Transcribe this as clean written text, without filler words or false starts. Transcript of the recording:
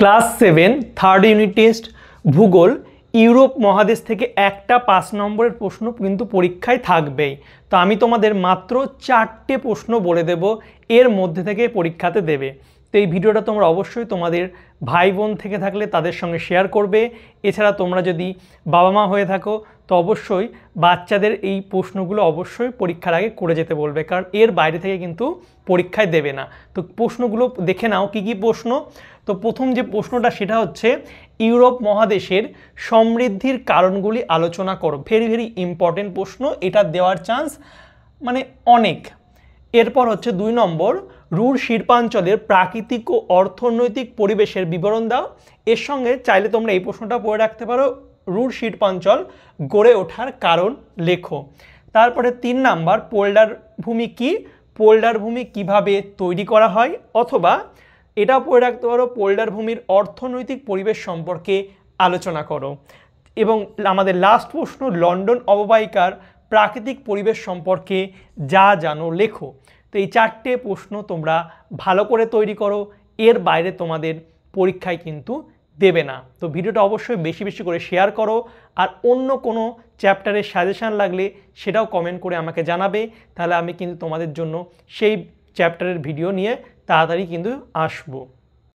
Class 7 third unit test ভূগোল Europe মহাদেশ থেকে একটা 5 নম্বরের প্রশ্ন কিন্তু পরীক্ষায় থাকবেই। তো আমি তোমাদের মাত্র 4টে প্রশ্ন বলে দেব, এর মধ্যে থেকে পরীক্ষাতে দেবে। তো এই ভিডিওটা তোমরা অবশ্যই তোমাদের ভাই বোন থেকে থাকলে তাদের সঙ্গে শেয়ার করবে। এছাড়া তোমরা যদি বাবা মা হয়ে থাকো তো অবশ্যই বাচ্চাদের এই প্রশ্নগুলো অবশ্যই পরীক্ষার আগে করে যেতে বলবে, কারণ এর বাইরে থেকে কিন্তু পরীক্ষায় দেবে না। তো প্রশ্নগুলো দেখে নাও কী কী প্রশ্ন। তো প্রথম যে প্রশ্নটা সেটা হচ্ছে ইউরোপ মহাদেশের সমৃদ্ধির কারণগুলি আলোচনা করো। ভেরি ভেরি ইম্পর্টেন্ট প্রশ্ন, এটা দেওয়ার চান্স মানে অনেক। এরপর হচ্ছে 2 নম্বর, রুর শিল্পাঞ্চলের প্রাকৃতিক ও অর্থনৈতিক পরিবেশের বিবরণ দাও। এর সঙ্গে চাইলে তোমরা এই প্রশ্নটা পড়ে রাখতে পারো, রুর শিল্পাঞ্চল গড়ে ওঠার কারণ লেখো। তারপরে 3 নাম্বার, পোল্ডার ভূমি কি, পোল্ডার ভূমি কিভাবে তৈরি করা হয়, অথবা এটাও পড়ে রাখতে পারো, পোল্ডার ভূমির অর্থনৈতিক পরিবেশ সম্পর্কে আলোচনা করো। এবং আমাদের লাস্ট প্রশ্ন, লন্ডন অববাহিকার প্রাকৃতিক পরিবেশ সম্পর্কে যা জানো লেখো। তো এই 4টে প্রশ্ন তোমরা ভালো করে তৈরি করো, এর বাইরে তোমাদের পরীক্ষায় কিন্তু দেবে না। তো ভিডিওটা অবশ্যই বেশি বেশি করে শেয়ার করো, আর অন্য কোনো চ্যাপ্টারের সাজেশান লাগলে সেটাও কমেন্ট করে আমাকে জানাবে, তাহলে আমি কিন্তু তোমাদের জন্য সেই চ্যাপ্টারের ভিডিও নিয়ে তাড়াতাড়ি কিন্তু আসবো।